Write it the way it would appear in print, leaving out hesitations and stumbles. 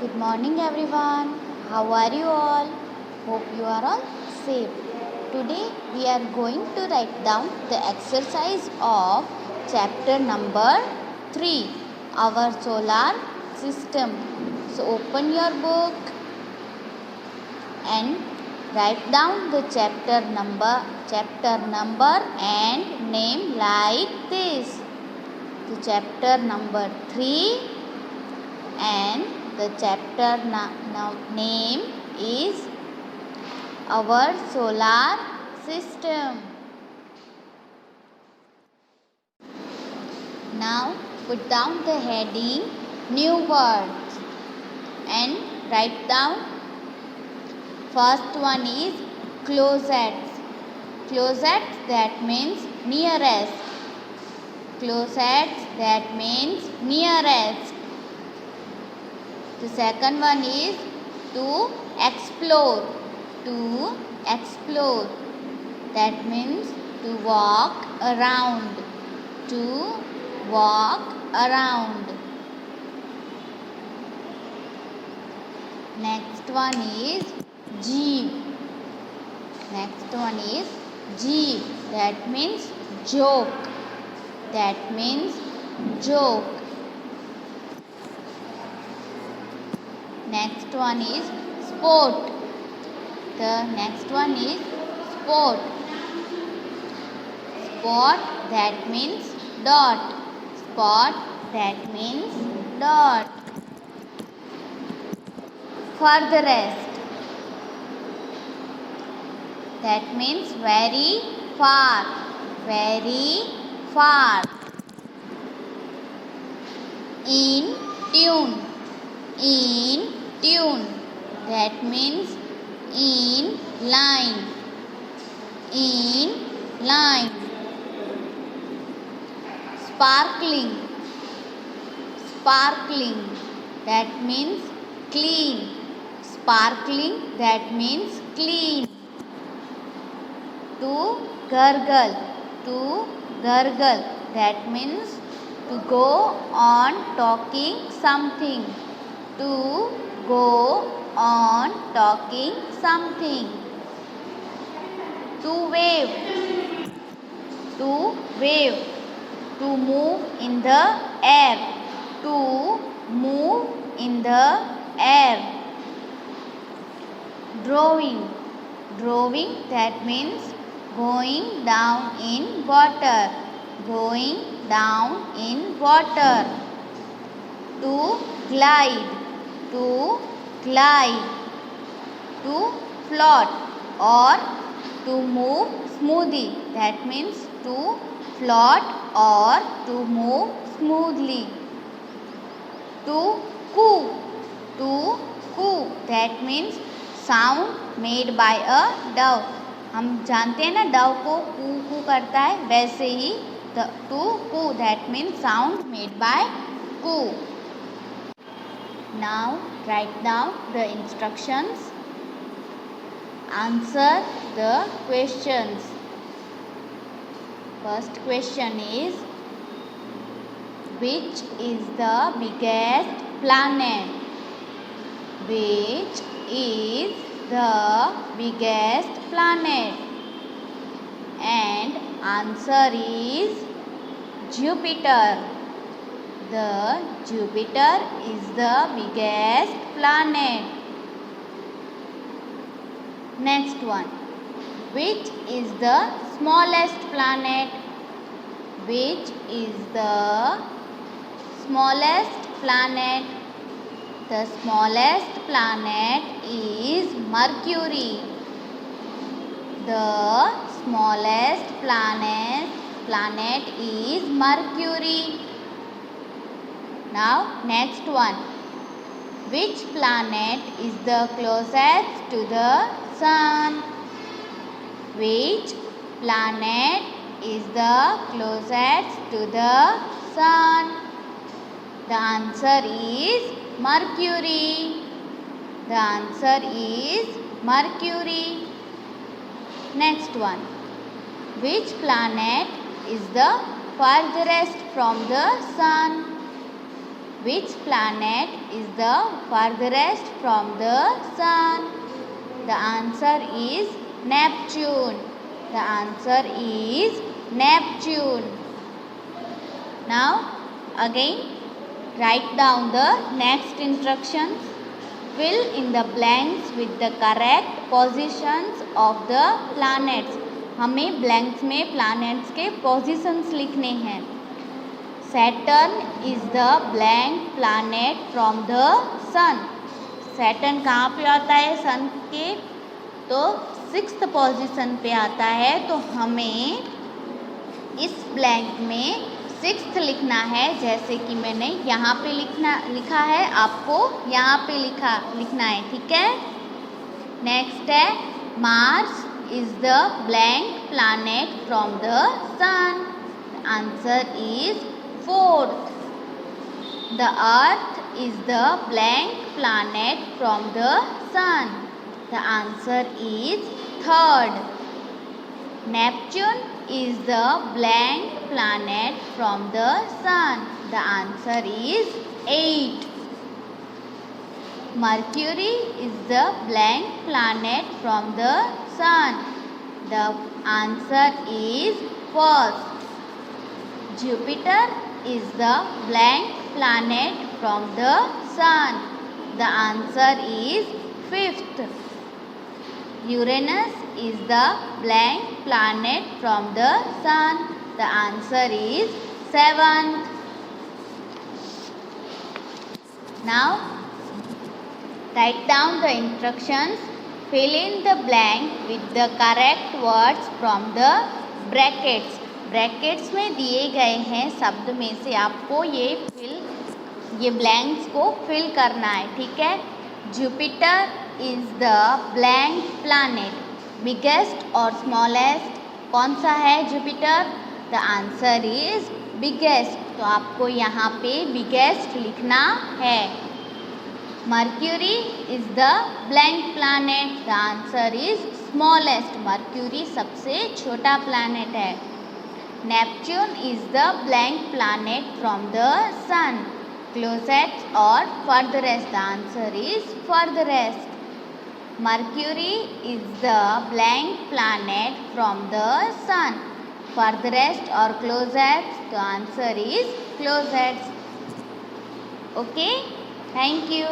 Good morning everyone. How are you all? Hope you are all safe. Today we are going to write down the exercise of chapter number 3, our solar system. So open your book and write down the chapter number and name like this. The chapter number 3 and the chapter name is our solar system. Now put down the heading new words and write down. First one is closets. Closets, that means nearest. Closets, that means nearest. The second one is to explore. To explore, that means to walk around. To walk around. Next one is jeep. Next one is jeep, that means joke. That means joke. Next one is sport. The next one is sport. Sport, that means dot. Spot, that means dot. Furthest, that means very far. Very far. In tune. In tune, that means in line. In line. Sparkling. Sparkling, that means clean. Sparkling, that means clean. To gurgle. To gurgle, that means to go on talking something. To go on talking something. To wave. To wave, to move in the air. To move in the air. Drawing. Drawing, that means going down in water. Going down in water. To glide. To glide. To float or to move smoothly, that means to float or to move smoothly. To coo. To coo, that means sound made by a dove. हम जानते हैं ना Dove को कू कू करता है, वैसे ही to coo, that means sound made by coo. Now write down the instructions. Answer the questions. First question is, which is the biggest planet? Which is the biggest planet? And answer is Jupiter. The Jupiter is the biggest planet. Next one. Which is the smallest planet? Which is the smallest planet? The smallest planet is Mercury. The smallest planet is Mercury. Now next one. Which planet is the closest to the sun? Which planet is the closest to the sun? The answer is Mercury. The answer is Mercury. Next one. Which planet is the farthest from the sun? Which planet is the farthest from the sun? The answer is Neptune. The answer is Neptune. Now again write down the next instructions. Fill in the blanks with the correct positions of the planets. हमें blanks में planets के positions लिखने हैं. Saturn is the blank planet from the sun. Saturn कहाँ पे आता है sun के? तो 6th पोजीशन पे आता है. तो हमें इस ब्लैंक में 6th लिखना है. जैसे कि मैंने यहाँ पे लिखा है, आपको यहाँ पे लिखना है. ठीक है. नेक्स्ट है Mars is the blank planet from the sun. Answer is 4th. The earth is the blank planet from the sun. The answer is 3rd. Neptune is the blank planet from the sun. The answer is 8th. Mercury is the blank planet from the sun. The answer is 1st. Jupiter is the blank planet from the sun. The answer is 5th. Uranus is the blank planet from the sun. The answer is 7th. Now write down the instructions. Fill in the blank with the correct words from the brackets. Brackets में दिए गए हैं शब्द में से आपको ये blanks को फिल करना है. ठीक है. Jupiter is the blank planet. Biggest और स्मॉलेस्ट कौन सा है Jupiter? The answer is biggest. तो आपको यहाँ पे बिगेस्ट लिखना है. Mercury is the blank planet. The answer is smallest. Mercury सबसे छोटा प्लैनेट है. Neptune is the blank planet from the sun. Closest or furthest? The answer is furthest. Mercury is the blank planet from the sun. Furthest or closest? The answer is closest. Okay? Thank you.